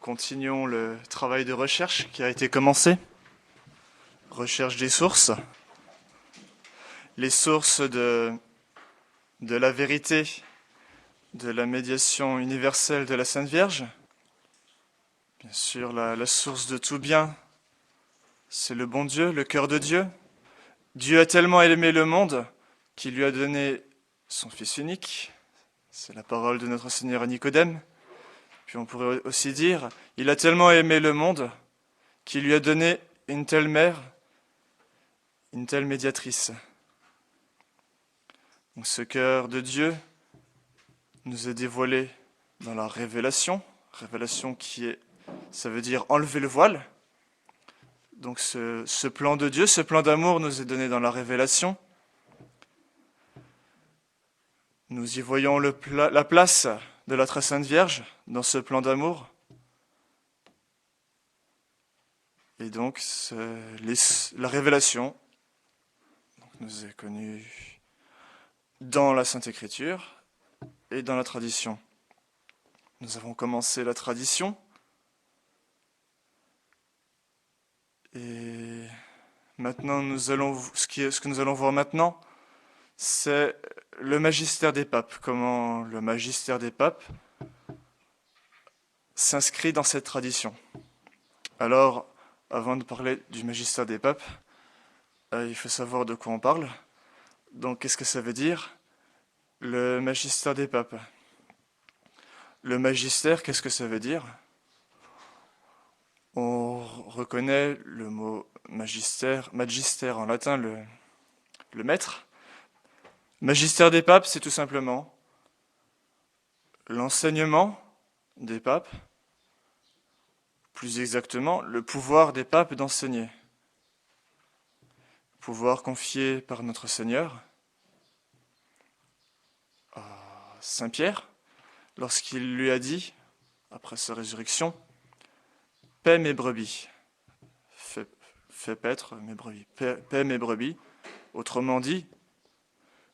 continuons le travail de recherche qui a été commencé. Recherche des sources. Les sources de la vérité, de la médiation universelle de la Sainte Vierge. Bien sûr, la source de tout bien, c'est le bon Dieu, le cœur de Dieu. Dieu a tellement aimé le monde qu'il lui a donné son Fils unique. C'est la parole de notre Seigneur à Nicodème. Puis on pourrait aussi dire, il a tellement aimé le monde qu'il lui a donné une telle mère, une telle médiatrice. Donc ce cœur de Dieu nous est dévoilé dans la révélation qui est, ça veut dire enlever le voile. Donc ce plan de Dieu, ce plan d'amour nous est donné dans la révélation. Nous y voyons la place de la très sainte Vierge dans ce plan d'amour. Et donc la révélation nous est connue dans la Sainte Écriture et dans la tradition. Nous avons commencé la tradition et maintenant ce que nous allons voir maintenant, c'est le magistère des papes, comment le magistère des papes s'inscrit dans cette tradition. Alors, avant de parler du magistère des papes, il faut savoir de quoi on parle. Donc, qu'est-ce que ça veut dire, le magistère des papes? Le magistère, qu'est-ce que ça veut dire? On reconnaît le mot magistère en latin, le maître. Magistère des papes, c'est tout simplement l'enseignement des papes, plus exactement, le pouvoir des papes d'enseigner. Pouvoir confié par notre Seigneur à Saint Pierre, lorsqu'il lui a dit, après sa résurrection, « Paie mes brebis, fais paître mes brebis, paie mes brebis », autrement dit,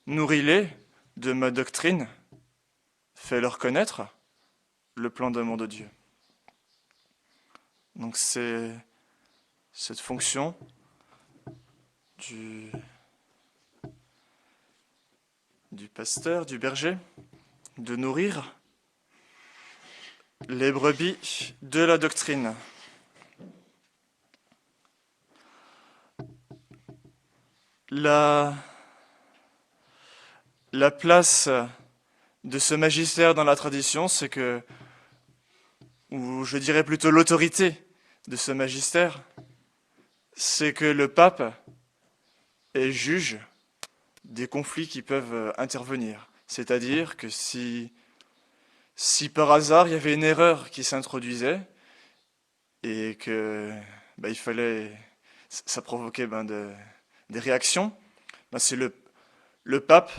nourris-les de ma doctrine, fais-leur connaître le plan d'amour de Dieu. Donc c'est cette fonction du pasteur, du berger, de nourrir les brebis de la doctrine. La place de ce magistère dans la tradition, c'est que, ou je dirais plutôt l'autorité de ce magistère, c'est que le pape est juge des conflits qui peuvent intervenir. C'est-à-dire que si par hasard il y avait une erreur qui s'introduisait et que il fallait, ça provoquait des réactions, c'est le pape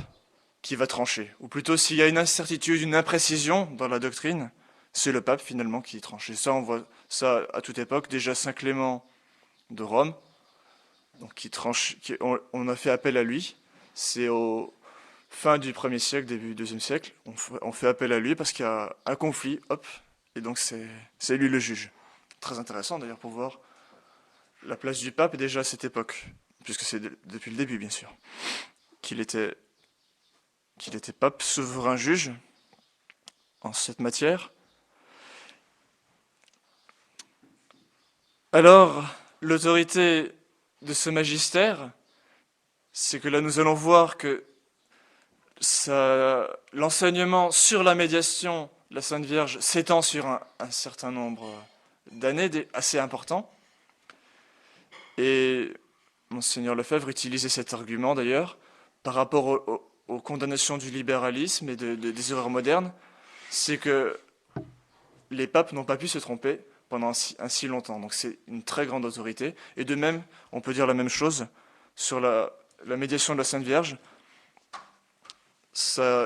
qui va trancher. Ou plutôt s'il y a une incertitude, une imprécision dans la doctrine, c'est le pape finalement qui tranche. Et ça, on voit ça à toute époque. Déjà Saint Clément de Rome, donc on a fait appel à lui. C'est au fin du 1er siècle, début du 2e siècle, on fait appel à lui parce qu'il y a un conflit, hop, et donc c'est lui le juge. Très intéressant d'ailleurs pour voir la place du pape déjà à cette époque, puisque c'est depuis le début bien sûr, qu'il était pape, souverain juge en cette matière. Alors, l'autorité de ce magistère, c'est que là nous allons voir que l'enseignement sur la médiation de la Sainte Vierge s'étend sur un certain nombre d'années assez important. Et Monseigneur Lefebvre utilisait cet argument d'ailleurs par rapport aux condamnations du libéralisme et des erreurs modernes, c'est que les papes n'ont pas pu se tromper pendant un si longtemps. Donc c'est une très grande autorité. Et de même, on peut dire la même chose sur la médiation de la Sainte Vierge.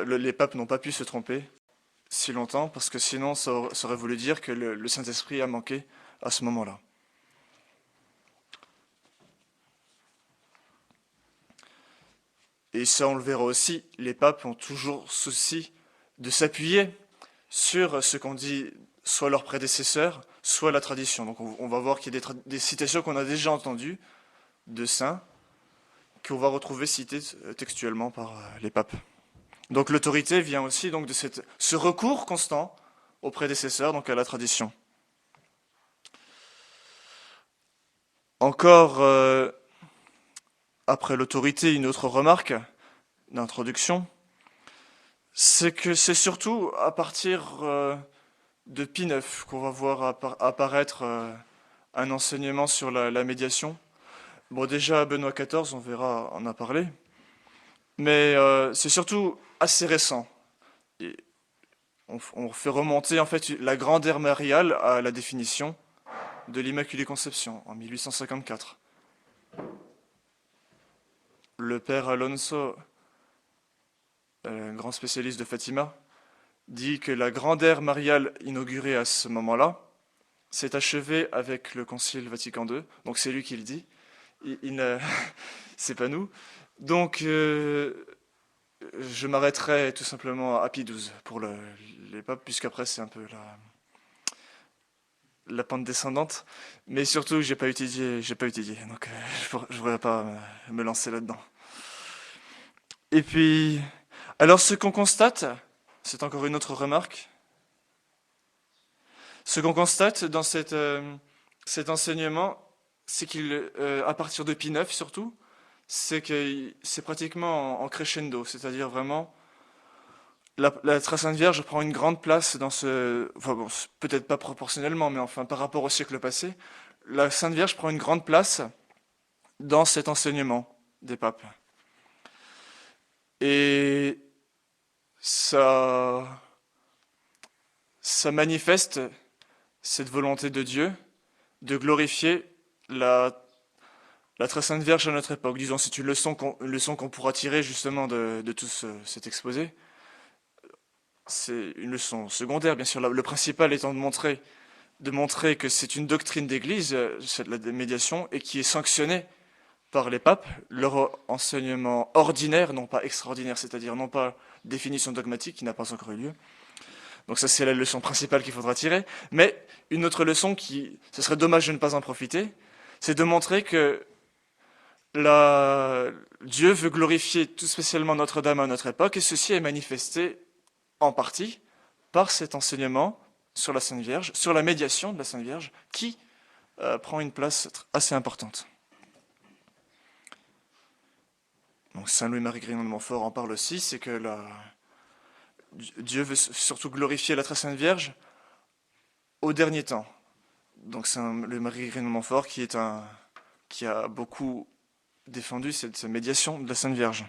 Les papes n'ont pas pu se tromper si longtemps, parce que sinon ça aurait voulu dire que le Saint-Esprit a manqué à ce moment-là. Et ça, on le verra aussi, les papes ont toujours souci de s'appuyer sur ce qu'ont dit soit leurs prédécesseurs, soit la tradition. Donc on va voir qu'il y a des citations qu'on a déjà entendues de saints, qu'on va retrouver citées textuellement par les papes. Donc l'autorité vient aussi donc de ce recours constant aux prédécesseurs, donc à la tradition. Encore après l'autorité, une autre remarque d'introduction, c'est que c'est surtout à partir de Pie IX qu'on va voir apparaître un enseignement sur la médiation. Bon, déjà Benoît XIV, on verra, en a parlé, mais c'est surtout assez récent. Et on fait remonter en fait la grande ère mariale à la définition de l'Immaculée Conception en 1854. Le père Alonso, grand spécialiste de Fatima, dit que la grande ère mariale inaugurée à ce moment-là s'est achevée avec le Concile Vatican II. Donc c'est lui qui le dit. C'est pas nous. Donc je m'arrêterai tout simplement à Pie XII pour les papes, puisqu'après c'est un peu la pente descendante. Mais surtout, j'ai pas étudié, donc je voudrais pas me lancer là-dedans. Et puis, alors ce qu'on constate, c'est encore une autre remarque. Ce qu'on constate dans cet enseignement, c'est à partir de Pie IX surtout, c'est que c'est pratiquement en crescendo, c'est-à-dire vraiment la très Sainte Vierge prend une grande place dans enfin bon, peut-être pas proportionnellement, mais enfin par rapport au siècle passé, la Sainte Vierge prend une grande place dans cet enseignement des papes. Et ça manifeste cette volonté de Dieu de glorifier la très Sainte Vierge à notre époque. Disons, c'est une leçon qu'on pourra tirer justement de tout cet exposé. C'est une leçon secondaire, bien sûr. Le principal étant de montrer que c'est une doctrine d'Église, la médiation, et qui est sanctionnée par les papes, leur enseignement ordinaire, non pas extraordinaire, c'est-à-dire non pas définition dogmatique, qui n'a pas encore eu lieu. Donc ça, c'est la leçon principale qu'il faudra tirer. Mais une autre leçon ce serait dommage de ne pas en profiter, c'est de montrer que Dieu veut glorifier tout spécialement Notre-Dame à notre époque, et ceci est manifesté en partie par cet enseignement sur la Sainte Vierge, sur la médiation de la Sainte Vierge, qui prend une place assez importante. Donc Saint Louis-Marie Grignon de Montfort en parle aussi, c'est que Dieu veut surtout glorifier la très Sainte Vierge au dernier temps. Donc Saint Louis-Marie Grignon de Montfort qui a beaucoup défendu cette médiation de la Sainte Vierge.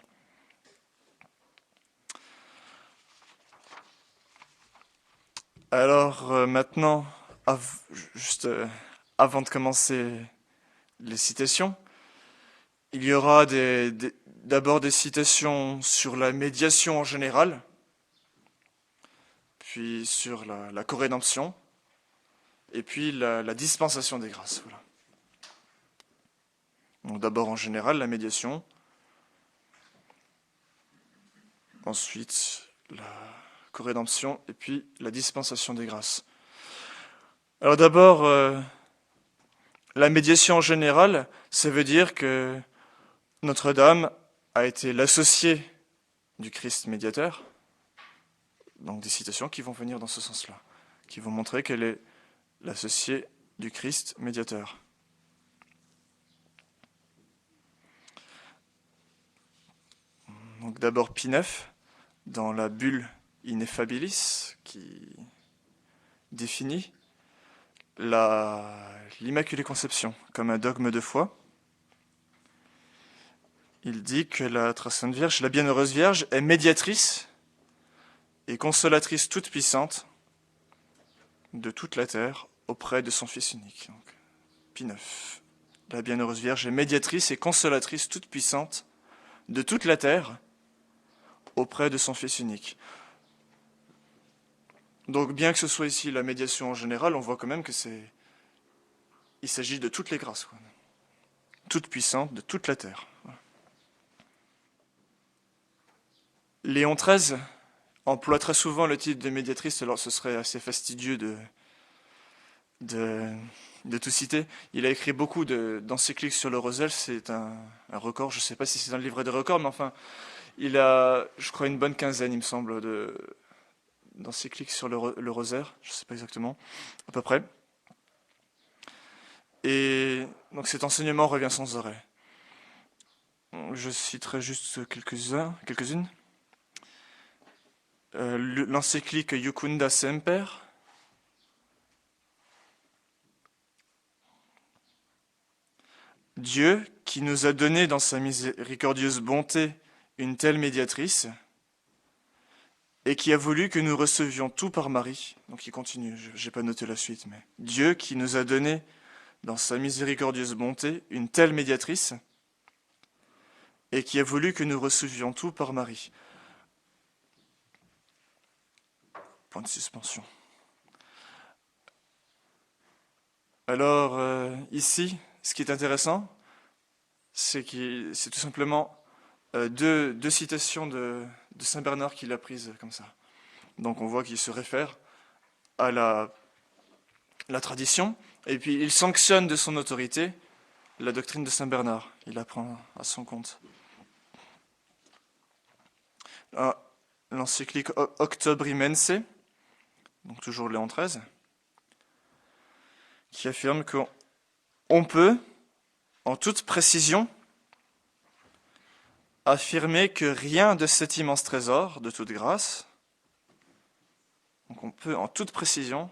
Alors maintenant, juste avant de commencer les citations, il y aura d'abord des citations sur la médiation en général, puis sur la corédemption, et puis la dispensation des grâces. Voilà. Donc d'abord en général la médiation, ensuite la corédemption, et puis la dispensation des grâces. Alors d'abord, la médiation en général, ça veut dire que Notre-Dame a été l'associée du Christ médiateur. Donc des citations qui vont venir dans ce sens-là, qui vont montrer qu'elle est l'associée du Christ médiateur. Donc d'abord Pie IX, dans la bulle Ineffabilis, qui définit l'Immaculée Conception comme un dogme de foi. Il dit que la très Sainte Vierge, la Bienheureuse Vierge, est médiatrice et consolatrice toute puissante de toute la terre auprès de son Fils unique. Donc, Pie IX. La Bienheureuse Vierge est médiatrice et consolatrice toute puissante de toute la terre auprès de son Fils unique. Donc bien que ce soit ici la médiation en général, on voit quand même il s'agit de toutes les grâces, quoi. Toute puissante de toute la terre. Voilà. Léon XIII emploie très souvent le titre de médiatrice, alors ce serait assez fastidieux de, de tout citer. Il a écrit beaucoup d'encycliques sur le rosaire, c'est un record, je ne sais pas si c'est dans le livret des records, mais enfin, il a, je crois, une bonne quinzaine, il me semble, d'encycliques sur le rosaire, je ne sais pas exactement, à peu près. Et donc cet enseignement revient sans arrêt. Je citerai juste quelques-unes. L'encyclique Iucunda Semper, Dieu, qui nous a donné dans sa miséricordieuse bonté une telle médiatrice, et qui a voulu que nous recevions tout par Marie. Donc il continue, j'ai pas noté la suite, mais Dieu qui nous a donné dans sa miséricordieuse bonté une telle médiatrice, et qui a voulu que nous recevions tout par Marie. Point de suspension. Alors ici, ce qui est intéressant, c'est tout simplement deux citations de Saint Bernard qu'il a prises comme ça. Donc on voit qu'il se réfère à la tradition, et puis il sanctionne de son autorité la doctrine de Saint Bernard. Il la prend à son compte. L'encyclique Octobrimense, donc toujours Léon XIII, qui affirme qu'on peut, en toute précision, affirmer que rien de cet immense trésor de toute grâce, donc on peut, en toute précision,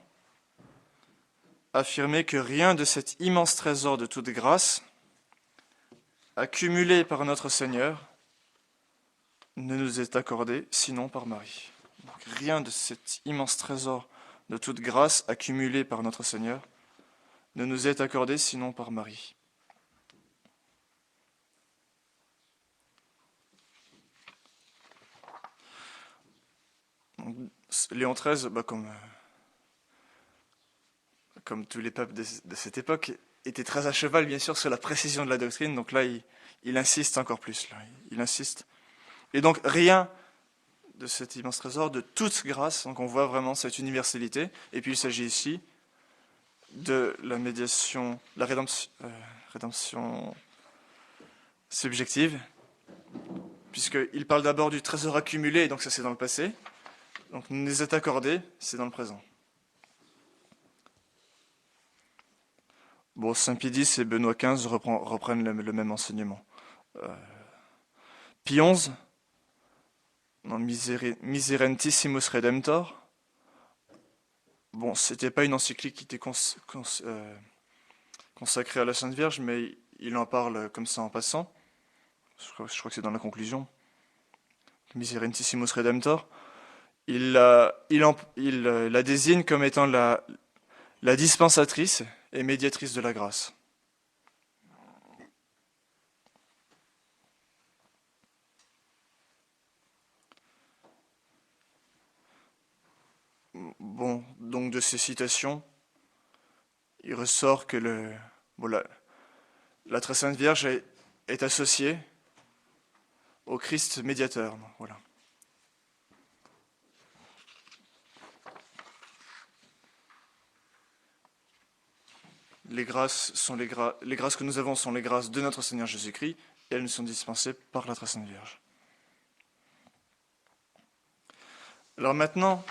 affirmer que rien de cet immense trésor de toute grâce, accumulé par notre Seigneur, ne nous est accordé sinon par Marie. Donc rien de cet immense trésor de toute grâce accumulé par notre Seigneur ne nous est accordé sinon par Marie. Donc, Léon XIII, comme tous les papes de cette époque, était très à cheval, bien sûr, sur la précision de la doctrine. Donc là, il insiste encore plus. Là. Il insiste. Et donc, rien de cet immense trésor, de toute grâce. Donc on voit vraiment cette universalité. Et puis il s'agit ici de la médiation, la rédemption subjective, puisqu'il parle d'abord du trésor accumulé, donc ça c'est dans le passé. Donc nous est accordé, c'est dans le présent. Bon, Saint Pie X et Benoît XV reprennent le même enseignement. Pie XI, dans Miserentissimus Redemptor, bon, c'était pas une encyclique qui était consacrée à la Sainte Vierge, mais il en parle comme ça en passant. Je crois que c'est dans la conclusion. Miserentissimus Redemptor. Il la désigne comme étant la dispensatrice et médiatrice de la grâce. Bon, donc de ces citations, il ressort que la très sainte Vierge est associée au Christ médiateur. Voilà. Les grâces que nous avons sont les grâces de notre Seigneur Jésus-Christ, et elles nous sont dispensées par la très sainte Vierge. Alors maintenant,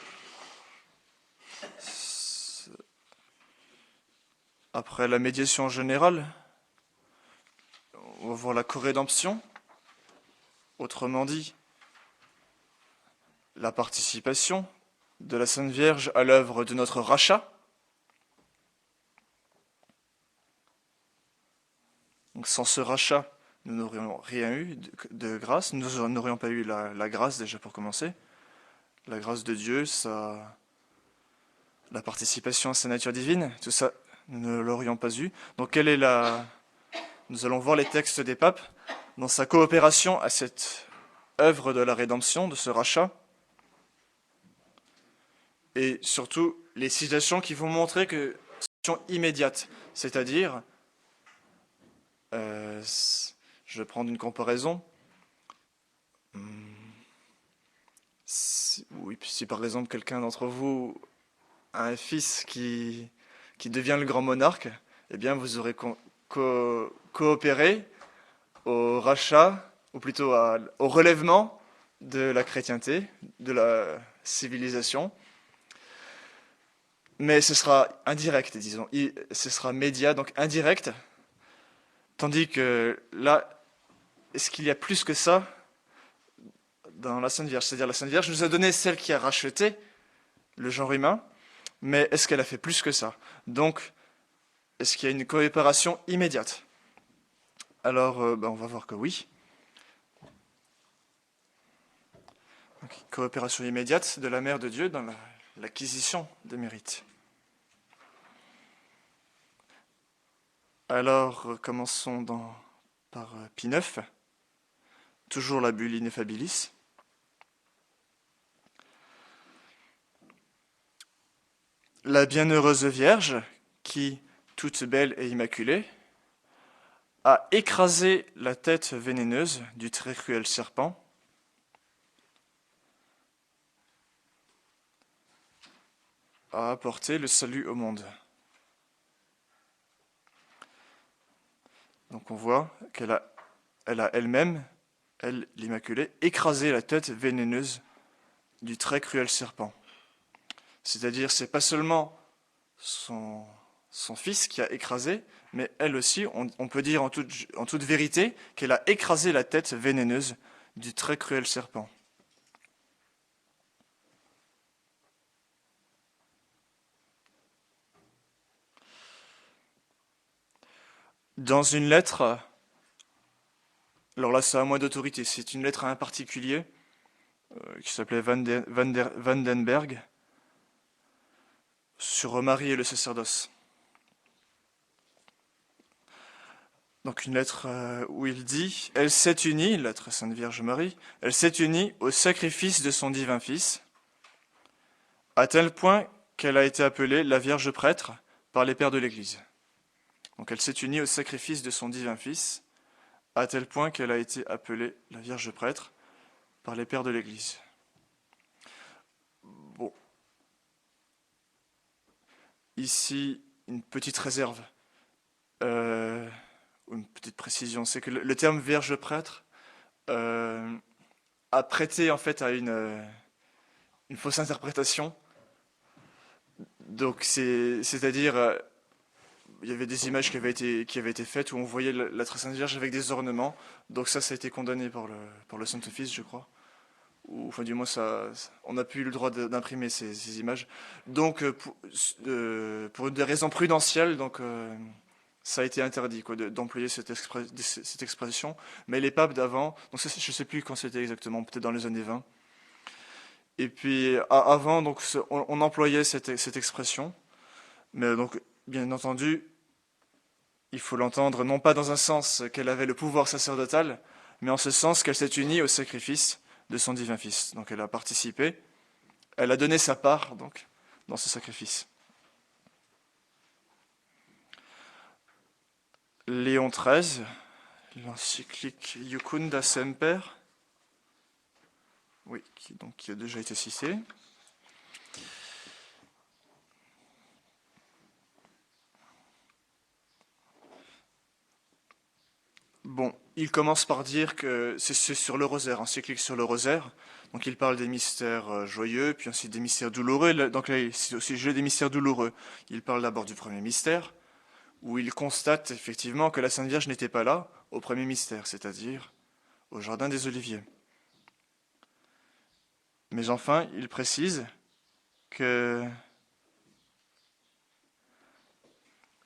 après la médiation générale, on va voir la corédemption, autrement dit, la participation de la Sainte Vierge à l'œuvre de notre rachat. Donc sans ce rachat, nous n'aurions rien eu de grâce, nous n'aurions pas eu la grâce déjà pour commencer. La grâce de Dieu, la participation à sa nature divine, tout ça, nous ne l'aurions pas eu. Donc nous allons voir les textes des papes dans sa coopération à cette œuvre de la rédemption, de ce rachat, et surtout les citations qui vont montrer que c'est une action immédiate, c'est-à-dire, je vais prendre une comparaison. Si par exemple quelqu'un d'entre vous a un fils qui qui devient le grand monarque, eh bien vous aurez coopéré au rachat, ou plutôt au relèvement de la chrétienté, de la civilisation. Mais ce sera indirect, disons. Ce sera média, donc indirect. Tandis que là, est-ce qu'il y a plus que ça dans la Sainte Vierge? C'est-à-dire la Sainte Vierge nous a donné celle qui a racheté le genre humain, mais est-ce qu'elle a fait plus que ça? Donc, est-ce qu'il y a une coopération immédiate? Alors, on va voir que oui. Donc, coopération immédiate de la Mère de Dieu dans l'acquisition des mérites. Alors, commençons par Pie IX, toujours la bulle Ineffabilis. La bienheureuse Vierge, qui, toute belle et immaculée, a écrasé la tête vénéneuse du très cruel serpent, a apporté le salut au monde. Donc on voit qu'elle a elle-même, elle l'Immaculée, écrasé la tête vénéneuse du très cruel serpent. C'est-à-dire, c'est pas seulement son fils qui a écrasé, mais elle aussi, on peut dire en toute vérité qu'elle a écrasé la tête vénéneuse du très cruel serpent. Dans une lettre, alors là ça a moins d'autorité, c'est une lettre à un particulier qui s'appelait Vandenberg sur Marie et le sacerdoce. Donc une lettre où il dit « Elle s'est unie, la très sainte Vierge Marie, elle s'est unie au sacrifice de son divin Fils, à tel point qu'elle a été appelée la Vierge prêtre par les pères de l'Église. » Donc elle s'est unie au sacrifice de son divin Fils, à tel point qu'elle a été appelée la Vierge prêtre par les pères de l'Église. Bon. Ici, une petite réserve, une petite précision, c'est que le terme Vierge prêtre a prêté en fait à une fausse interprétation. Donc c'est-à-dire il y avait des images qui avaient été faites où on voyait la très sainte Vierge avec des ornements. Donc ça a été condamné par le Saint-Office, je crois. Ou enfin du moins on n'a plus eu le droit d'imprimer ces images. Donc pour des raisons prudentielles, donc ça a été interdit d'employer cette expression. Mais les papes d'avant, donc ça, je ne sais plus quand c'était exactement, peut-être dans les années 20. Et puis avant, donc on employait cette expression, mais donc bien entendu, il faut l'entendre non pas dans un sens qu'elle avait le pouvoir sacerdotal, mais en ce sens qu'elle s'est unie au sacrifice de son divin Fils. Donc elle a participé, elle a donné sa part donc dans ce sacrifice. Léon XIII, l'encyclique Iucunda Semper, oui, qui a déjà été cité. Bon, il commence par dire que c'est sur le rosaire, encyclique sur le rosaire. Donc il parle des mystères joyeux, puis ensuite des mystères douloureux. Donc là, c'est aussi le jeu des mystères douloureux. Il parle d'abord du premier mystère, où il constate effectivement que la Sainte Vierge n'était pas là au premier mystère, c'est-à-dire au Jardin des Oliviers. Mais enfin, il précise que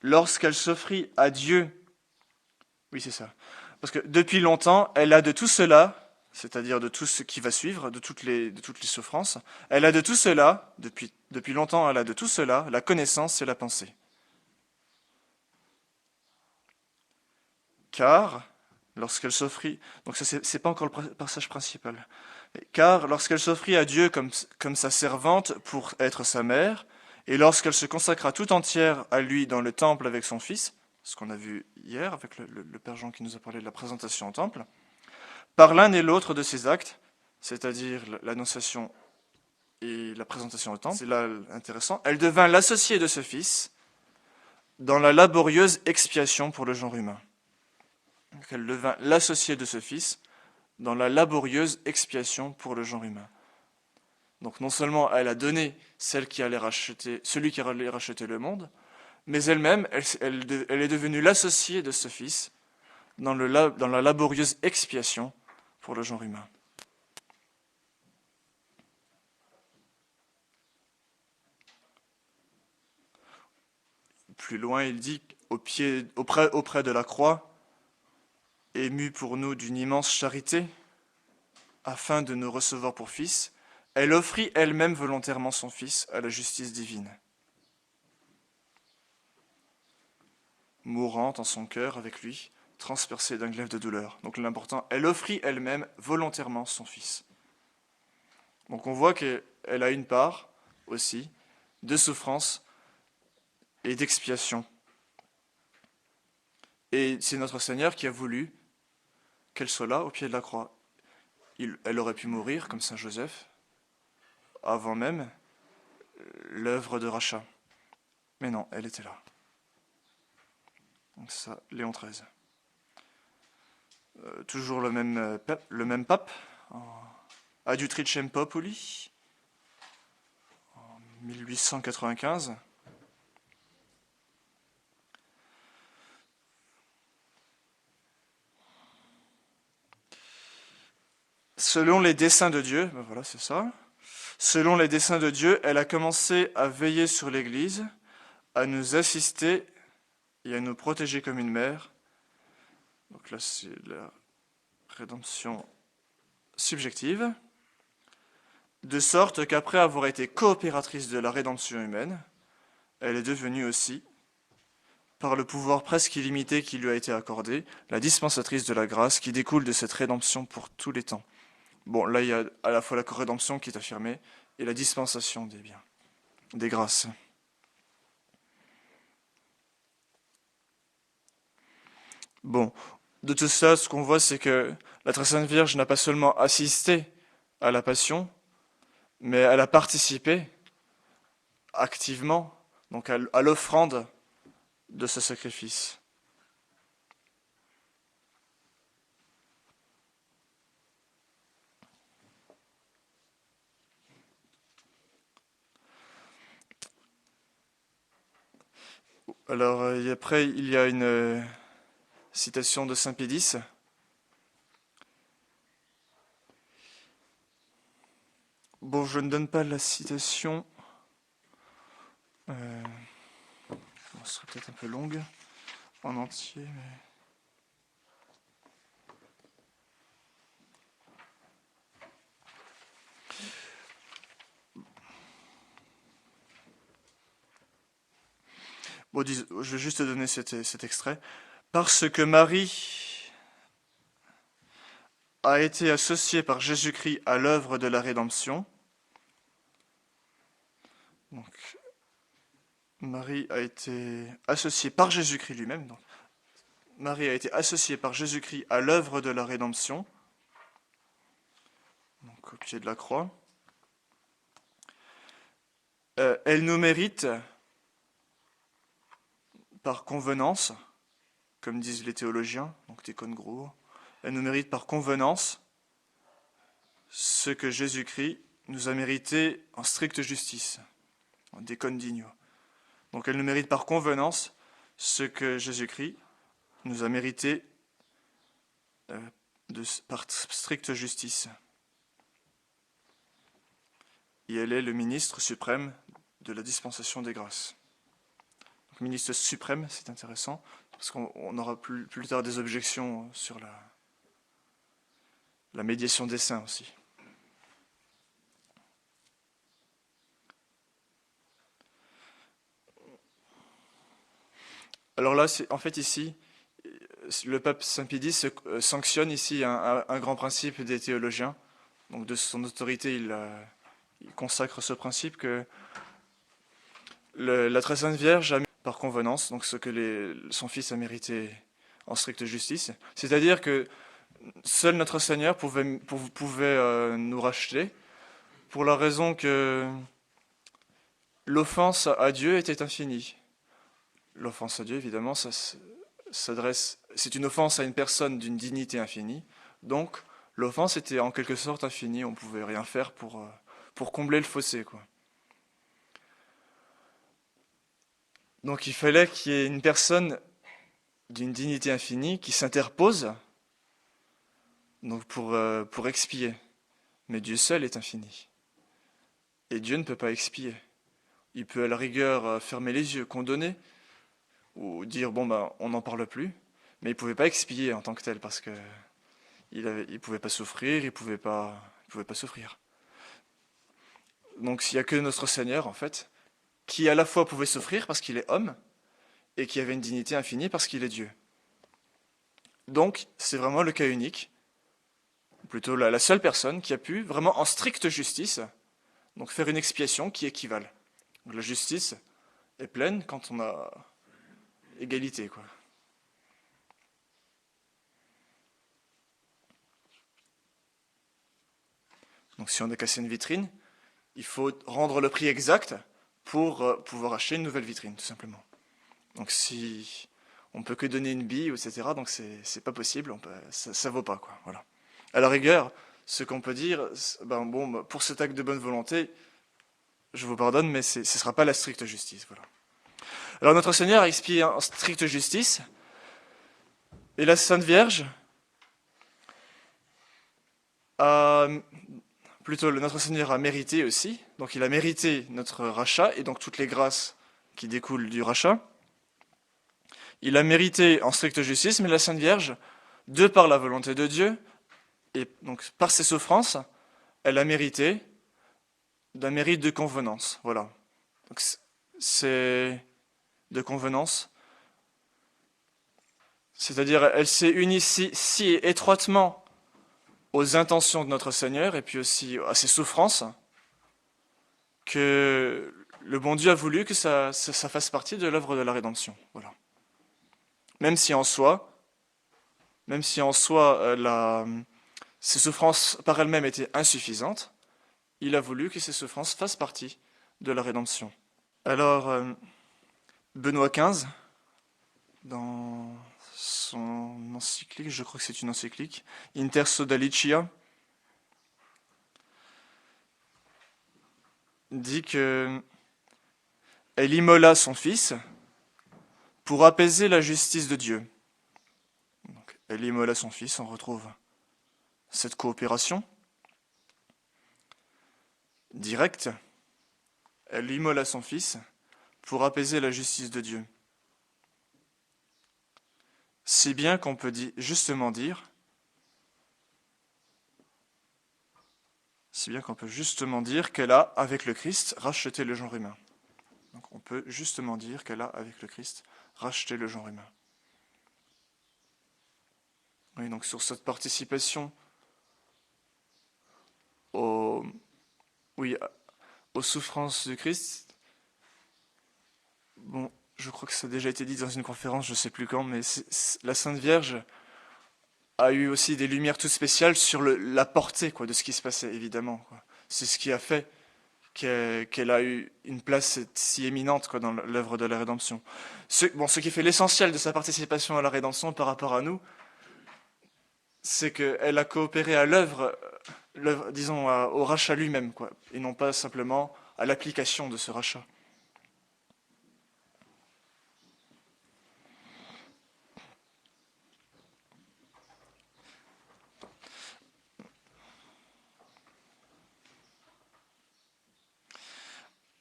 lorsqu'elle s'offrit à Dieu, oui c'est ça, parce que depuis longtemps, elle a de tout cela, c'est-à-dire de tout ce qui va suivre, de toutes les souffrances, elle a de tout cela, depuis longtemps, elle a de tout cela, la connaissance et la pensée. Car, lorsqu'elle s'offrit, donc ça c'est pas encore le passage principal, car lorsqu'elle s'offrit à Dieu comme sa servante pour être sa mère, et lorsqu'elle se consacra tout entière à lui dans le temple avec son fils, ce qu'on a vu hier avec le Père Jean qui nous a parlé de la présentation au temple, par l'un et l'autre de ces actes, c'est-à-dire l'annonciation et la présentation au temple, c'est là intéressant, elle devint l'associée de ce fils, dans la laborieuse expiation pour le genre humain. Donc elle devint l'associée de ce Fils dans la laborieuse expiation pour le genre humain. Donc non seulement elle a donné celui qui allait racheter le monde, mais elle-même, elle est devenue l'associée de ce Fils dans la laborieuse expiation pour le genre humain. Plus loin, il dit, auprès de la croix, émue pour nous d'une immense charité, afin de nous recevoir pour fils, elle offrit elle-même volontairement son Fils à la justice divine. Mourante en son cœur avec lui, transpercée d'un glaive de douleur. Donc l'important, elle offrit elle-même volontairement son Fils. Donc on voit qu'elle a une part aussi de souffrance et d'expiation. Et c'est notre Seigneur qui a voulu qu'elle soit là au pied de la croix. Elle aurait pu mourir comme Saint Joseph avant même l'œuvre de rachat. Mais non, elle était là. Donc ça, Léon XIII. Toujours le même pape, Ad Utricem Populi, en 1895. Selon les desseins de Dieu, ben voilà, c'est ça. Selon les desseins de Dieu, elle a commencé à veiller sur l'Église, à nous assister et à nous protéger comme une mère. Donc là, c'est la rédemption subjective. De sorte qu'après avoir été coopératrice de la rédemption humaine, elle est devenue aussi, par le pouvoir presque illimité qui lui a été accordé, la dispensatrice de la grâce qui découle de cette rédemption pour tous les temps. Bon, là, il y a à la fois la rédemption qui est affirmée et la dispensation des biens, des grâces. Bon, de tout ça, ce qu'on voit, c'est que la Très Sainte Vierge n'a pas seulement assisté à la Passion, mais elle a participé activement donc à l'offrande de ce sacrifice. Alors, après, il y a une citation de Saint Pédis. Bon, je ne donne pas la citation. Ce serait peut-être un peu longue en entier, mais... Bon, je vais juste te donner cet extrait. Parce que Marie a été associée par Jésus-Christ à l'œuvre de la rédemption. Donc, Marie a été associée par Jésus-Christ lui-même. Donc, Marie a été associée par Jésus-Christ à l'œuvre de la rédemption. Donc, au pied de la croix. Elle nous mérite par convenance, comme disent les théologiens, donc des congruos, elle nous mérite par convenance ce que Jésus-Christ nous a mérité en stricte justice, en decondigno. Donc elle nous mérite par convenance ce que Jésus-Christ nous a mérité par stricte justice. Et elle est le ministre suprême de la dispensation des grâces. Donc, ministre suprême, c'est intéressant, parce qu'on aura plus tard des objections sur la médiation des saints aussi. Alors là, en fait ici, le pape Saint Pédis sanctionne ici un grand principe des théologiens. Donc de son autorité, il consacre ce principe que la Très Sainte Vierge a mis par convenance, donc ce que son Fils a mérité en stricte justice. C'est-à-dire que seul notre Seigneur pouvait nous racheter pour la raison que l'offense à Dieu était infinie. l'offense à Dieu, évidemment, c'est une offense à une personne d'une dignité infinie. Donc, l'offense était en quelque sorte infinie. On pouvait rien faire pour combler le fossé, quoi. Donc, il fallait qu'il y ait une personne d'une dignité infinie qui s'interpose, donc pour expier. Mais Dieu seul est infini. Et Dieu ne peut pas expier. Il peut à la rigueur fermer les yeux, condamner, ou dire bon ben on n'en parle plus, mais il pouvait pas expier en tant que tel parce que il pouvait pas souffrir, il pouvait pas souffrir. Donc s'il y a que notre Seigneur en fait, qui à la fois pouvait souffrir parce qu'il est homme et qui avait une dignité infinie parce qu'il est Dieu. Donc c'est vraiment le cas unique, plutôt la seule personne qui a pu vraiment en stricte justice, donc faire une expiation qui équivale. Donc, la justice est pleine quand on a égalité, quoi. Donc si on a cassé une vitrine, il faut rendre le prix exact pour pouvoir acheter une nouvelle vitrine, tout simplement. Donc si on peut que donner une bille, etc., donc c'est pas possible, ça vaut pas, quoi. Voilà. À la rigueur, ce qu'on peut dire, ben bon, pour cet acte de bonne volonté, je vous pardonne, mais ce sera pas la stricte justice, voilà. Alors notre Seigneur a expié en stricte justice, et la Sainte Vierge a plutôt notre Seigneur a mérité aussi, donc il a mérité notre rachat et donc toutes les grâces qui découlent du rachat. Il a mérité en stricte justice, mais la Sainte Vierge, de par la volonté de Dieu, et donc par ses souffrances, elle a mérité d'un mérite de convenance. Voilà. Donc c'est de convenance. C'est-à-dire, elle s'est unie si étroitement aux intentions de notre Seigneur et puis aussi à ses souffrances que le bon Dieu a voulu que ça fasse partie de l'œuvre de la rédemption. Voilà. Même si en soi, ces souffrances par elles-mêmes étaient insuffisantes, il a voulu que ces souffrances fassent partie de la rédemption. Alors, Benoît XV, dans son encyclique, je crois que c'est une encyclique, Inter Sodalicia, dit que elle immola son fils pour apaiser la justice de Dieu. Donc, elle immola son fils, on retrouve cette coopération directe. Elle immola son fils pour apaiser la justice de Dieu. Si bien qu'on peut justement dire qu'elle a, avec le Christ, racheté le genre humain. Donc on peut justement dire qu'elle a, avec le Christ, racheté le genre humain. Oui, donc sur cette participation aux, oui, aux souffrances du Christ, bon, je crois que ça a déjà été dit dans une conférence, je ne sais plus quand, mais la Sainte Vierge a eu aussi des lumières toutes spéciales sur la portée quoi, de ce qui se passait, évidemment. Quoi. C'est ce qui a fait qu'elle a eu une place si éminente quoi, dans l'œuvre de la rédemption. Ce qui fait l'essentiel de sa participation à la rédemption par rapport à nous, c'est qu'elle a coopéré à disons, au rachat lui-même, quoi, et non pas simplement à l'application de ce rachat.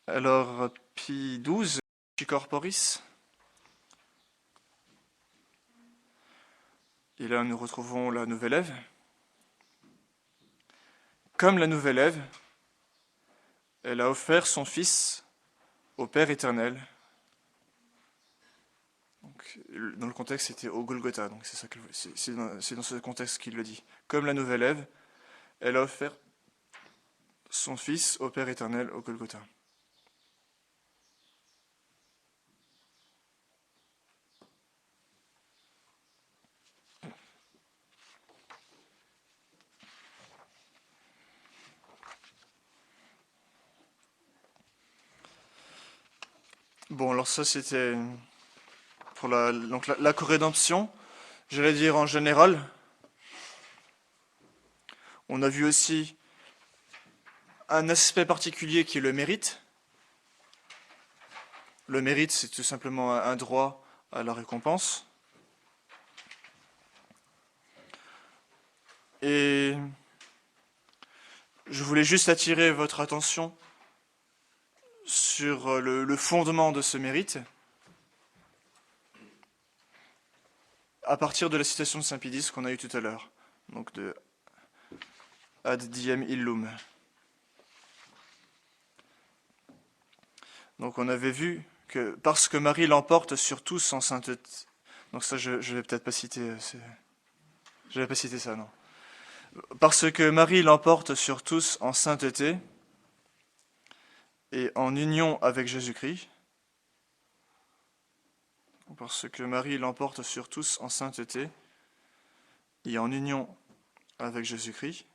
Alors, Pie XII, Corporis, et là nous retrouvons la nouvelle Ève. Comme la nouvelle Ève, elle a offert son Fils au Père éternel. Donc, dans le contexte, c'était au Golgotha, donc c'est dans ce contexte qu'il le dit. Comme la nouvelle Ève, elle a offert son Fils au Père éternel au Golgotha. Bon, alors ça c'était pour la corédemption, j'allais dire en général. On a vu aussi un aspect particulier qui est le mérite. Le mérite, c'est tout simplement un droit à la récompense. Et je voulais juste attirer votre attention sur le fondement de ce mérite, à partir de la citation de Saint Pidis qu'on a eue tout à l'heure, donc de Ad diem illum. Donc on avait vu que parce que Marie l'emporte sur tous en sainteté. Donc ça, je vais peut-être pas citer. Je vais pas citer ça, non. Parce que Marie l'emporte sur tous en sainteté et en union avec Jésus-Christ. Parce que Marie l'emporte sur tous en sainteté et en union avec Jésus-Christ.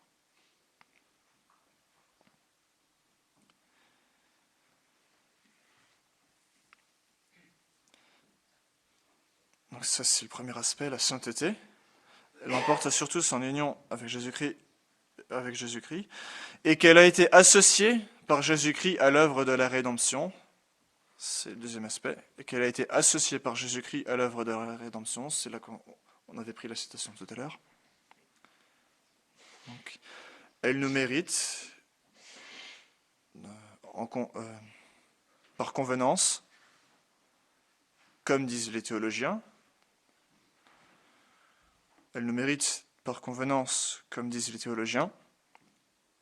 Donc ça, c'est le premier aspect, la sainteté. Elle l'emporte sur tous en union avec Jésus-Christ, et qu'elle a été associée par Jésus-Christ à l'œuvre de la rédemption. C'est le deuxième aspect. Et qu'elle a été associée par Jésus-Christ à l'œuvre de la rédemption. C'est là qu'on avait pris la citation tout à l'heure. Donc, elle nous mérite par convenance, comme disent les théologiens. Elle nous mérite par convenance, comme disent les théologiens,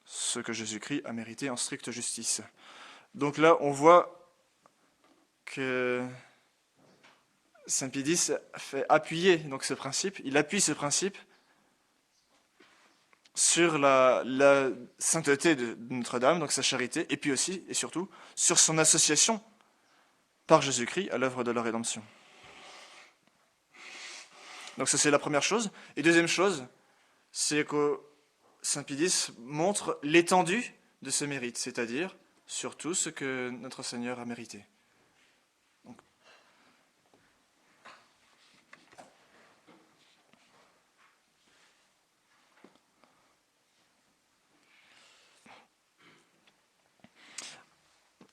ce que Jésus-Christ a mérité en stricte justice. Donc là, on voit que Saint Pidis fait appuyer donc ce principe, il appuie ce principe sur la sainteté de Notre-Dame, donc sa charité, et puis aussi et surtout sur son association par Jésus-Christ à l'œuvre de la rédemption. Donc ça c'est la première chose. Et deuxième chose, c'est que Saint Pidis montre l'étendue de ce mérite, c'est-à-dire sur tout ce que notre Seigneur a mérité.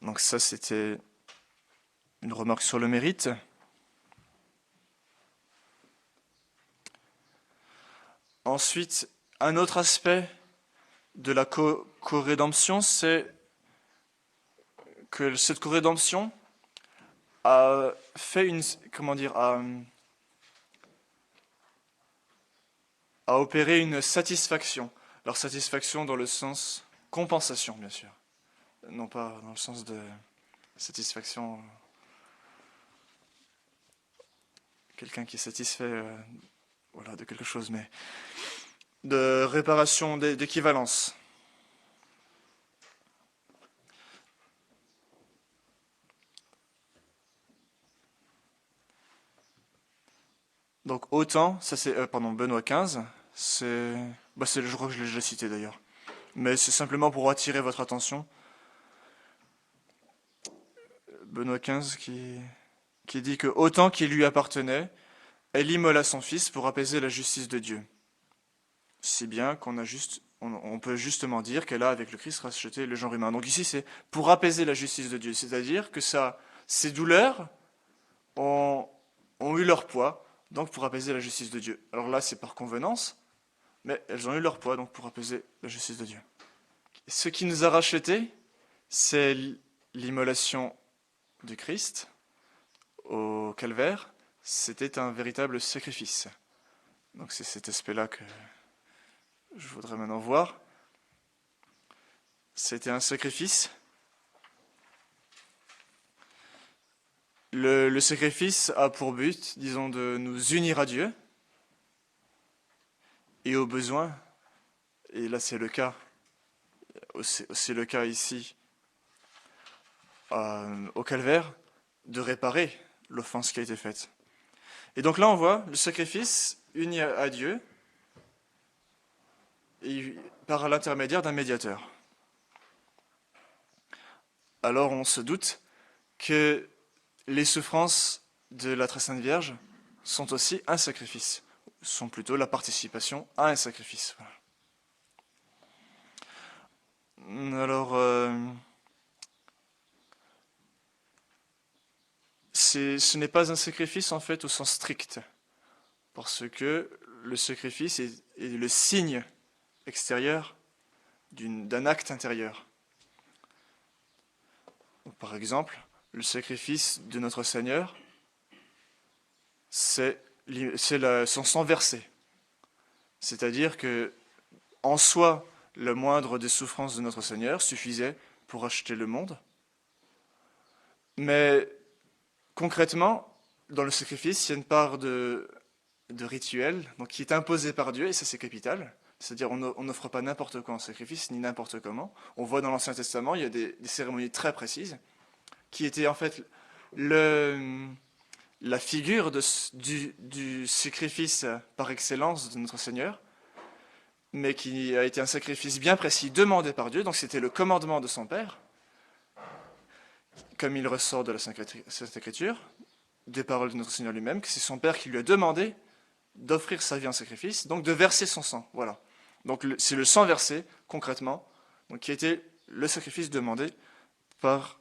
Donc ça, c'était une remarque sur le mérite. Ensuite, un autre aspect de la corédemption, c'est que cette corédemption a fait a opéré une satisfaction. Alors satisfaction dans le sens compensation, bien sûr. Non pas dans le sens de satisfaction, quelqu'un qui est satisfait de quelque chose, mais de réparation d'équivalence. Donc autant, ça c'est Benoît XV, je crois que je l'ai déjà cité d'ailleurs, mais c'est simplement pour attirer votre attention. Benoît XV qui dit que autant qu'il lui appartenait, elle immola son fils pour apaiser la justice de Dieu. Si bien on peut justement dire qu'elle a avec le Christ racheté le genre humain. Donc ici c'est pour apaiser la justice de Dieu, c'est-à-dire que ces douleurs ont eu leur poids, donc pour apaiser la justice de Dieu. Alors là c'est par convenance, mais elles ont eu leur poids, donc pour apaiser la justice de Dieu. Ce qui nous a rachetés, c'est l'immolation du Christ au calvaire. C'était un véritable sacrifice. Donc c'est cet aspect-là que je voudrais maintenant voir. C'était un sacrifice. Le sacrifice a pour but, disons, de nous unir à Dieu et au besoin, et là c'est le cas, c'est le cas ici au calvaire, de réparer l'offense qui a été faite. Et donc là on voit le sacrifice uni à Dieu et par l'intermédiaire d'un médiateur. Alors on se doute que les souffrances de la Très Sainte Vierge sont aussi un sacrifice, sont plutôt la participation à un sacrifice. Voilà. Alors, ce n'est pas un sacrifice en fait au sens strict, parce que le sacrifice est le signe extérieur d'un acte intérieur. Par exemple, le sacrifice de notre Seigneur, c'est son sang versé. C'est-à-dire que, en soi, le moindre des souffrances de notre Seigneur suffisait pour acheter le monde. Mais concrètement, dans le sacrifice, il y a une part de rituel donc, qui est imposée par Dieu, et ça c'est capital. C'est-à-dire on n'offre pas n'importe quoi en sacrifice, ni n'importe comment. On voit dans l'Ancien Testament, il y a des cérémonies très précises, qui étaient en fait la figure du sacrifice par excellence de notre Seigneur, mais qui a été un sacrifice bien précis, demandé par Dieu, donc c'était le commandement de son Père, comme il ressort de la Sainte Écriture, des paroles de notre Seigneur lui-même, que c'est son Père qui lui a demandé d'offrir sa vie en sacrifice, donc de verser son sang. Voilà. Donc c'est le sang versé, concrètement, donc, qui a été le sacrifice demandé par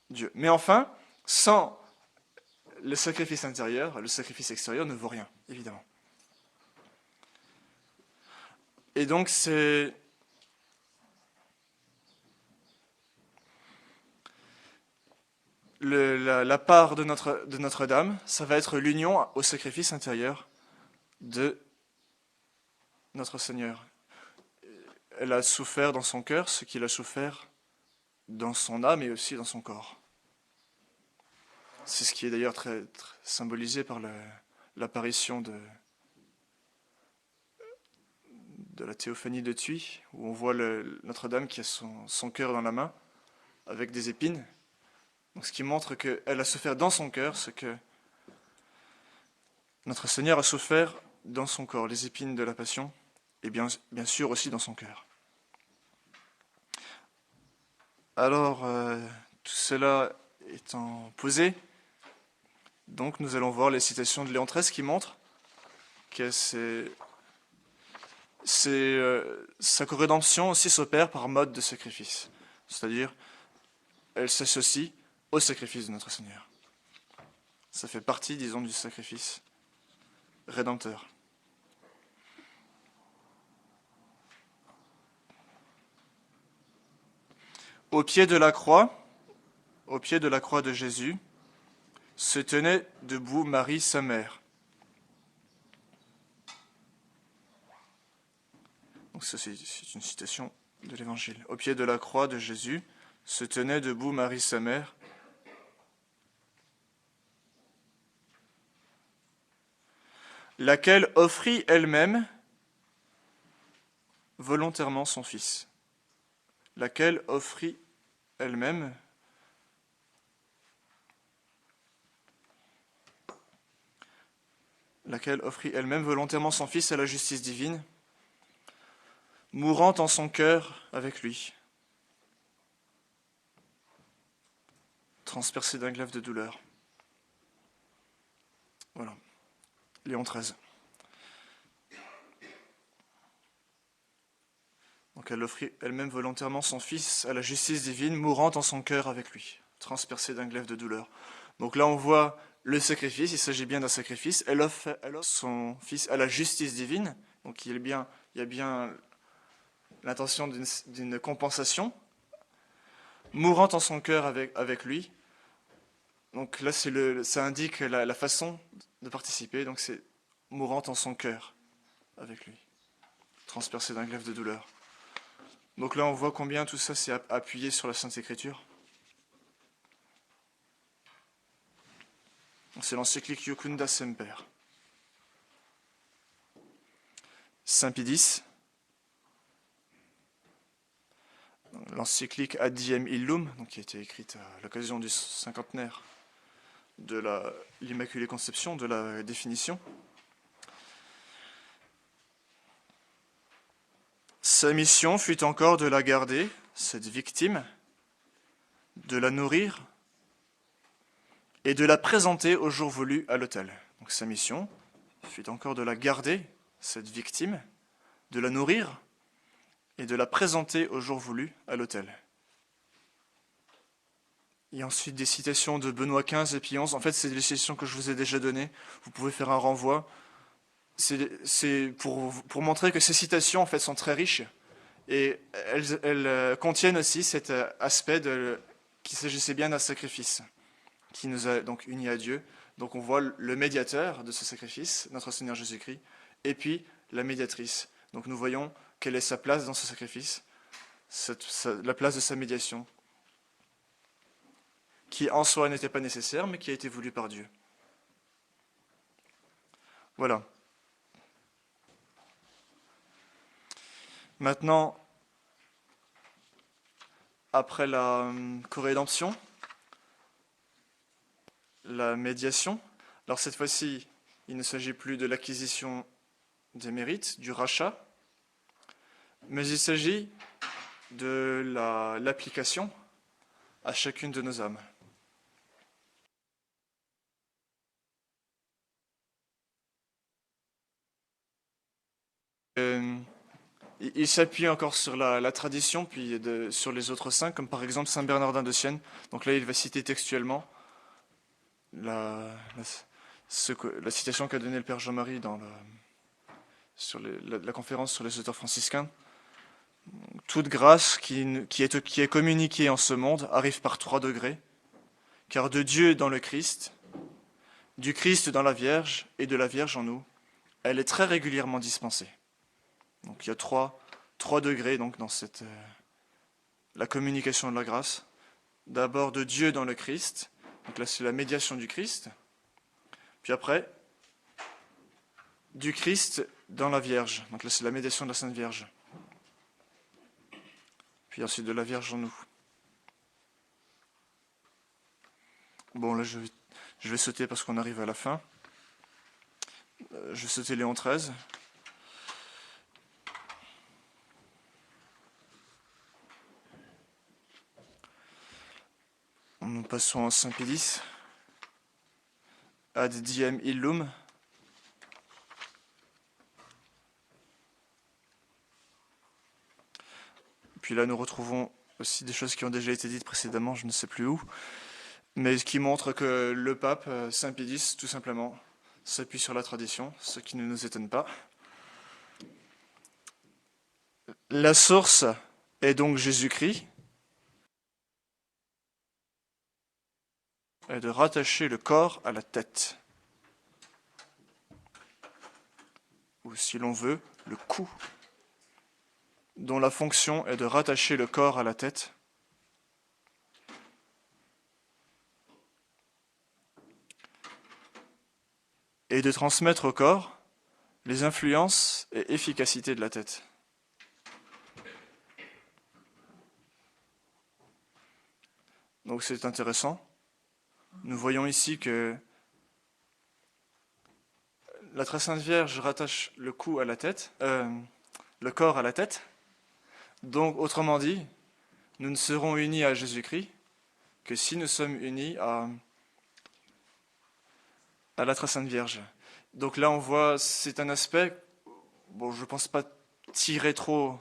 Dieu. Mais enfin, sans le sacrifice intérieur, le sacrifice extérieur ne vaut rien, évidemment. Et donc c'est la part de Notre-Dame, ça va être l'union au sacrifice intérieur de notre Seigneur. Elle a souffert dans son cœur ce qu'il a souffert dans son âme et aussi dans son corps. C'est ce qui est d'ailleurs très symbolisé par l'apparition de la théophanie de Thuy, où on voit Notre-Dame qui a son cœur dans la main, avec des épines. Donc, ce qui montre qu'elle a souffert dans son cœur ce que notre Seigneur a souffert dans son corps, les épines de la Passion, et bien sûr aussi dans son cœur. Alors, tout cela étant posé, donc nous allons voir les citations de Léon XIII qui montrent que sa co-rédemption aussi s'opère par mode de sacrifice. C'est-à-dire, elle s'associe au sacrifice de notre Seigneur. Ça fait partie, disons, du sacrifice rédempteur. Au pied de la croix de Jésus, se tenait debout Marie, sa mère. Donc ça, c'est une citation de l'Évangile. Au pied de la croix de Jésus, se tenait debout Marie, sa mère, laquelle offrit elle-même volontairement son Fils. Laquelle offrit elle-même volontairement son Fils à la justice divine, mourant en son cœur avec lui, transpercé d'un glaive de douleur. Voilà. Léon XIII. Donc elle offrit elle-même volontairement son Fils à la justice divine, mourant en son cœur avec lui, transpercé d'un glaive de douleur. Donc là on voit le sacrifice, il s'agit bien d'un sacrifice. Elle offre son Fils à la justice divine, donc il y a bien l'intention d'une compensation, mourant en son cœur avec lui. Donc là ça indique la façon de participer, donc c'est mourant en son cœur avec lui, transpercé d'un glaive de douleur. Donc là, on voit combien tout ça s'est appuyé sur la Sainte Écriture. C'est l'encyclique Iucunda Semper. Saint Pie X, l'encyclique Ad Diem Illum, donc qui a été écrite à l'occasion du cinquantenaire de l'Immaculée Conception, de la définition. Sa mission fut encore de la garder, cette victime, de la nourrir et de la présenter au jour voulu à l'autel. Donc sa mission fut encore de la garder, cette victime, de la nourrir et de la présenter au jour voulu à l'autel. Il y a ensuite des citations de Benoît XV et Pie XI. En fait, c'est des citations que je vous ai déjà données. Vous pouvez faire un renvoi. C'est pour montrer que ces citations en fait, sont très riches et elles contiennent aussi cet aspect qu'il s'agissait bien d'un sacrifice qui nous a donc unis à Dieu. Donc on voit le médiateur de ce sacrifice, notre Seigneur Jésus-Christ, et puis la médiatrice. Donc nous voyons quelle est sa place dans ce sacrifice, la place de sa médiation, qui en soi n'était pas nécessaire, mais qui a été voulue par Dieu. Voilà. Maintenant, après la corédemption, la médiation, alors cette fois-ci, il ne s'agit plus de l'acquisition des mérites, du rachat, mais il s'agit de l'application à chacune de nos âmes. Il s'appuie encore sur la tradition, puis sur les autres saints, comme par exemple Saint Bernardin de Sienne. Donc là, il va citer textuellement la citation qu'a donnée le Père Jean-Marie sur la conférence sur les auteurs franciscains. Toute grâce qui est communiquée en ce monde arrive par 3 degrés, car de Dieu dans le Christ, du Christ dans la Vierge et de la Vierge en nous, elle est très régulièrement dispensée. Donc il y a trois degrés donc, dans la communication de la grâce. D'abord de Dieu dans le Christ, donc là c'est la médiation du Christ. Puis après, du Christ dans la Vierge, donc là c'est la médiation de la Sainte Vierge. Puis ensuite de la Vierge en nous. Bon là je vais sauter parce qu'on arrive à la fin. Je vais sauter Léon XIII. Nous passons à Saint Pédis. Ad diem illum. Puis là, nous retrouvons aussi des choses qui ont déjà été dites précédemment, je ne sais plus où, mais qui montrent que le pape, Saint Pédis, tout simplement, s'appuie sur la tradition, ce qui ne nous étonne pas. La source est donc Jésus-Christ, et de rattacher le corps à la tête. Ou si l'on veut, le cou, dont la fonction est de rattacher le corps à la tête. Et de transmettre au corps les influences et efficacités de la tête. Donc c'est intéressant. Nous voyons ici que la très sainte Vierge rattache le cou à la tête, le corps à la tête. Donc, autrement dit, nous ne serons unis à Jésus-Christ que si nous sommes unis à la très sainte Vierge. Donc là, on voit, c'est un aspect, bon, je ne pense pas tirer trop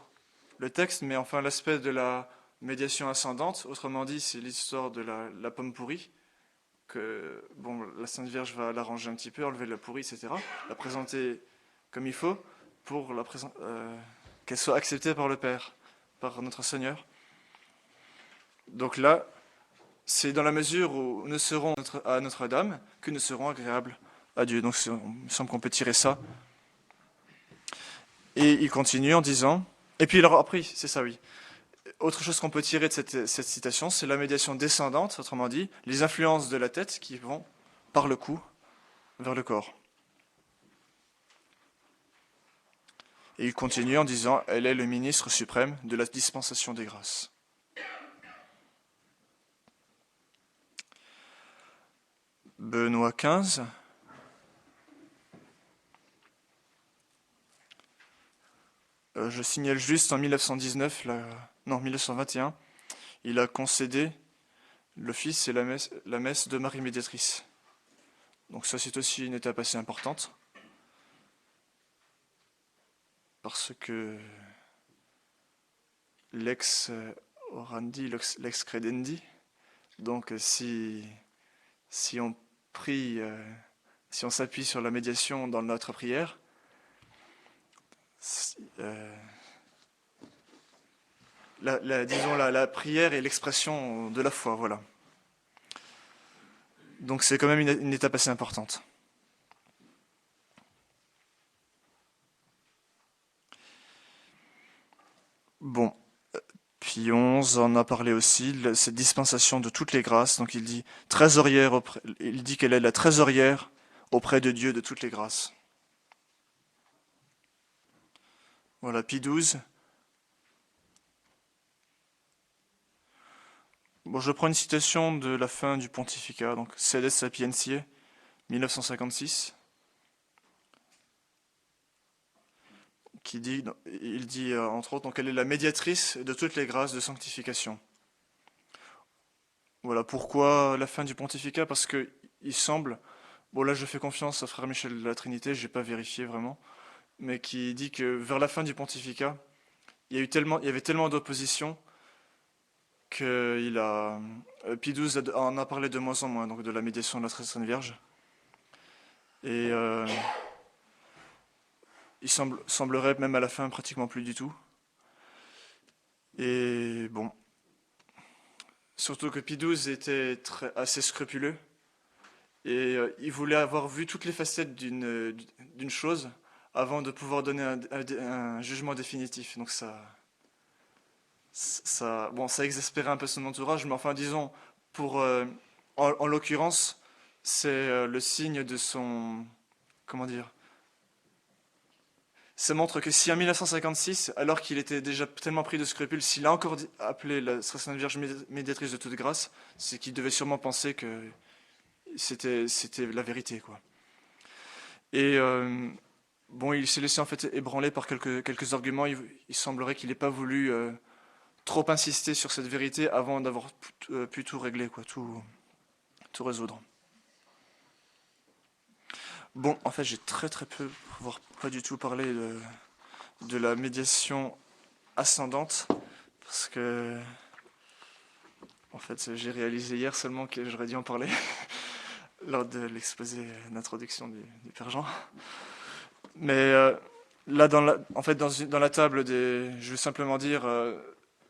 le texte, mais enfin l'aspect de la médiation ascendante. Autrement dit, c'est l'histoire de la pomme pourrie. Que bon, la Sainte Vierge va l'arranger un petit peu, enlever la pourrie, etc. La présenter comme il faut pour qu'elle soit acceptée par le Père, par notre Seigneur. Donc là, c'est dans la mesure où nous serons à Notre-Dame que nous serons agréables à Dieu. Donc il me semble qu'on peut tirer ça. Et il continue en disant, et puis alors après, c'est ça oui. Autre chose qu'on peut tirer de cette citation, c'est la médiation descendante, autrement dit, les influences de la tête qui vont par le cou vers le corps. Et il continue en disant, elle est le ministre suprême de la dispensation des grâces. Benoît XV. Je signale juste en 1919, 1921, il a concédé l'office et la messe de Marie Médiatrice. Donc ça, c'est aussi une étape assez importante, parce que l'ex orandi, l'ex credendi, donc si on prie, si on s'appuie sur la médiation dans notre prière, euh, disons la prière est l'expression de la foi, voilà. Donc c'est quand même une étape assez importante. Bon, puis 11 en a parlé aussi, cette dispensation de toutes les grâces. Donc il dit il dit qu'elle est la trésorière auprès de Dieu de toutes les grâces. Voilà, Pie XII. Bon, je prends une citation de la fin du pontificat, donc Sedes Sapientiae, 1956, il dit entre autres, donc elle est la médiatrice de toutes les grâces de sanctification. Voilà pourquoi la fin du pontificat, parce que il semble, bon là je fais confiance à frère Michel de la Trinité, j'ai pas vérifié vraiment, mais qui dit que vers la fin du pontificat, il y avait tellement d'opposition que Pie XII en a parlé de moins en moins, donc de la médiation de la Très Sainte Vierge. Et semblerait même à la fin pratiquement plus du tout. Et bon, surtout que Pie XII était assez scrupuleux et il voulait avoir vu toutes les facettes d'une chose avant de pouvoir donner un jugement définitif. Donc bon, ça exaspérait un peu son entourage, mais enfin disons, pour, en l'occurrence, c'est le signe de son, comment dire, ça montre que si en 1956, alors qu'il était déjà tellement pris de scrupules, s'il a encore appelé la Sainte Vierge médiatrice de toute grâce, c'est qu'il devait sûrement penser que c'était la vérité, quoi. Et bon, il s'est laissé en fait ébranler par quelques arguments. Il semblerait qu'il n'ait pas voulu trop insister sur cette vérité avant d'avoir pu tout régler, quoi, tout résoudre. Bon, en fait, j'ai très peu, voire pas du tout parlé de la médiation ascendante, parce que, en fait, j'ai réalisé hier seulement que j'aurais dû en parler lors de l'exposé d'introduction du Père Jean. Mais là, en fait, dans la table je vais simplement dire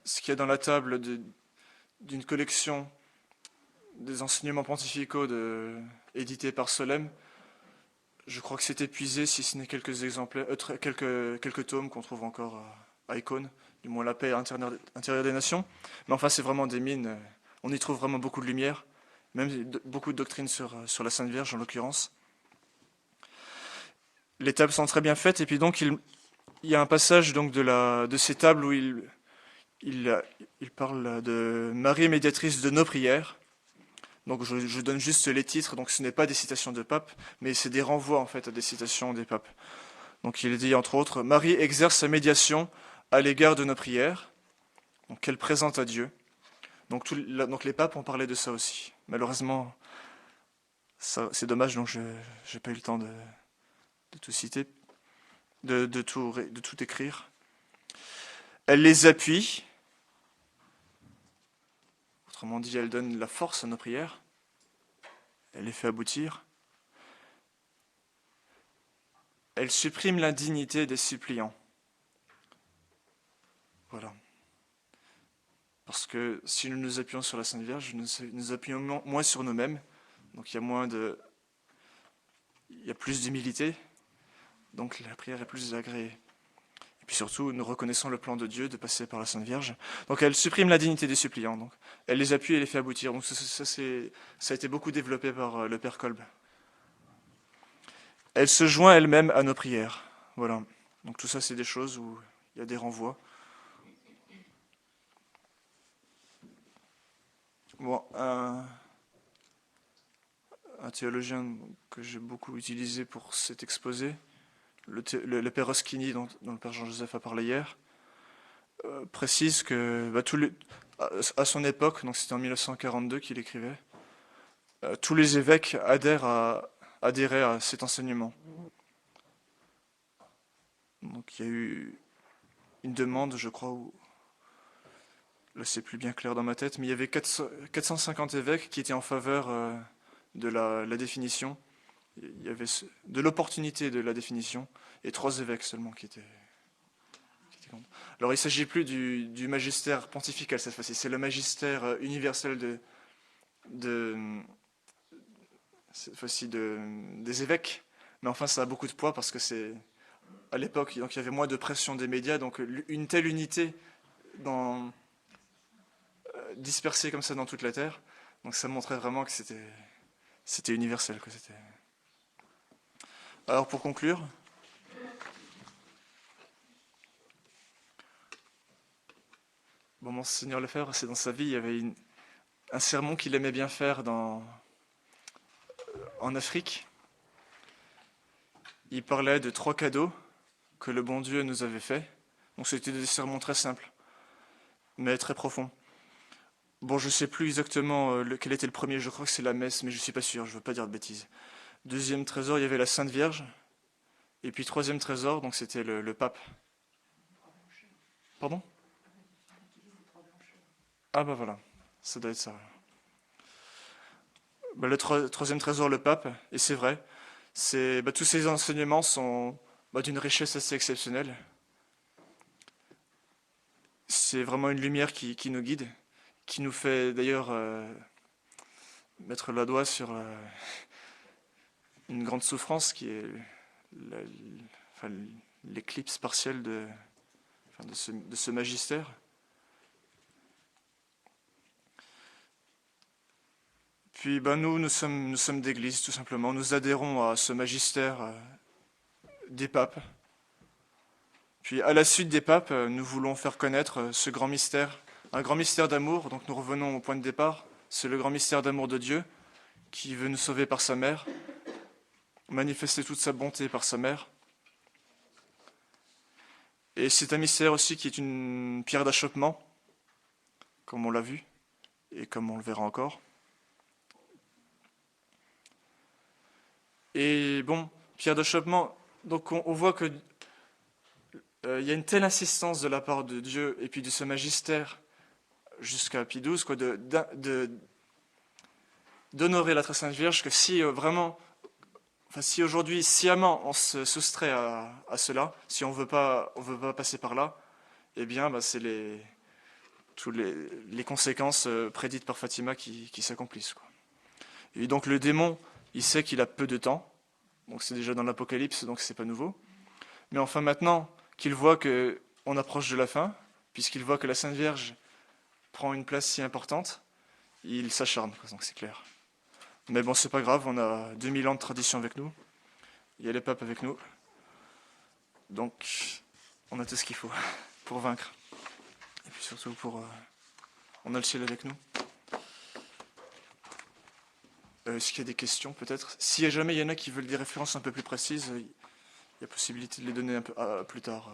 ce qu'il y a dans la table d'une collection des enseignements pontificaux édités par Solem. Je crois que c'est épuisé, si ce n'est quelques exemplaires, quelques tomes qu'on trouve encore à Icône, du moins la paix intérieure des nations. Mais enfin, c'est vraiment des mines. On y trouve vraiment beaucoup de lumière, même beaucoup de doctrines sur la Sainte Vierge en l'occurrence. Les tables sont très bien faites, et puis donc il y a un passage donc de ces tables où il parle de Marie médiatrice de nos prières. Donc je donne juste les titres, donc ce n'est pas des citations de papes, mais c'est des renvois en fait à des citations des papes. Donc il dit entre autres, Marie exerce sa médiation à l'égard de nos prières, donc qu'elle présente à Dieu. Donc les papes ont parlé de ça aussi. Malheureusement, c'est dommage, donc je n'ai pas eu le temps de tout citer, de tout écrire. Elle les appuie, autrement dit, elle donne la force à nos prières, elle les fait aboutir. Elle supprime l'indignité des suppliants. Voilà. Parce que si nous nous appuyons sur la Sainte Vierge, nous nous appuyons moins sur nous-mêmes. Donc il y a plus d'humilité. Donc la prière est plus agréée. Et puis surtout, nous reconnaissons le plan de Dieu de passer par la Sainte Vierge. Donc elle supprime l'indignité des suppliants. Donc elle les appuie et les fait aboutir. Donc ça a été beaucoup développé par le Père Kolb. Elle se joint elle-même à nos prières. Voilà. Donc tout ça, c'est des choses où il y a des renvois. Bon, un théologien que j'ai beaucoup utilisé pour cet exposé, le Père Oschini, dont le Père Jean-Joseph a parlé hier, précise que à son époque, donc c'était en 1942 qu'il écrivait, tous les évêques adhéraient à cet enseignement. Donc il y a eu une demande, je crois, où, là c'est plus bien clair dans ma tête, mais il y avait 450 évêques qui étaient en faveur de la définition. Il y avait de l'opportunité de la définition, et 3 évêques seulement qui étaient contre. Alors il ne s'agit plus du magistère pontifical cette fois-ci, c'est le magistère universel de, cette fois-ci des évêques. Mais enfin ça a beaucoup de poids parce que c'est à l'époque, donc il y avait moins de pression des médias, donc une telle unité dispersée comme ça dans toute la Terre, donc ça montrait vraiment que c'était universel. Quoi, c'était... Alors pour conclure, bon, Monseigneur Lefebvre, c'est dans sa vie, il y avait un sermon qu'il aimait bien faire en Afrique. Il parlait de 3 cadeaux que le bon Dieu nous avait faits. Donc c'était des sermons très simples, mais très profonds. Bon, je ne sais plus exactement quel était le premier, je crois que c'est la messe, mais je ne suis pas sûr, je ne veux pas dire de bêtises. Deuxième trésor, il y avait la Sainte Vierge. Et puis troisième trésor, donc c'était le pape. Pardon? Ah bah voilà, ça doit être ça. Bah, le troisième trésor, le pape, et c'est vrai, tous ces enseignements sont d'une richesse assez exceptionnelle. C'est vraiment une lumière qui nous guide, qui nous fait d'ailleurs mettre la doigt sur une grande souffrance qui est la- enfin, l'éclipse partielle de ce magistère. Puis nous sommes d'église tout simplement. Nous adhérons à ce magistère des papes. Puis à la suite des papes, nous voulons faire connaître ce grand mystère, un grand mystère d'amour. Donc nous revenons au point de départ. C'est le grand mystère d'amour de Dieu qui veut nous sauver par sa mère, manifester toute sa bonté par sa mère. Et c'est un mystère aussi qui est une pierre d'achoppement, comme on l'a vu et comme on le verra encore. Et bon, pierre d'achoppement, donc on voit que il y a une telle insistance de la part de Dieu et puis de ce magistère jusqu'à Pie XII quoi, d'honorer la très sainte Vierge que si vraiment, enfin si aujourd'hui sciemment on se soustrait à cela, si on veut pas passer par là, eh bien c'est toutes les conséquences prédites par Fatima qui s'accomplissent. Quoi. Et donc le démon, il sait qu'il a peu de temps, donc c'est déjà dans l'Apocalypse, donc c'est pas nouveau. Mais enfin maintenant qu'il voit que on approche de la fin, puisqu'il voit que la Sainte Vierge prend une place si importante, il s'acharne, donc c'est clair. Mais bon, c'est pas grave, on a 2000 ans de tradition avec nous, il y a les papes avec nous, donc on a tout ce qu'il faut pour vaincre. Et puis surtout on a le ciel avec nous. Est-ce qu'il y a des questions peut-être? Si jamais il y en a qui veulent des références un peu plus précises, il y a possibilité de les donner un peu plus tard.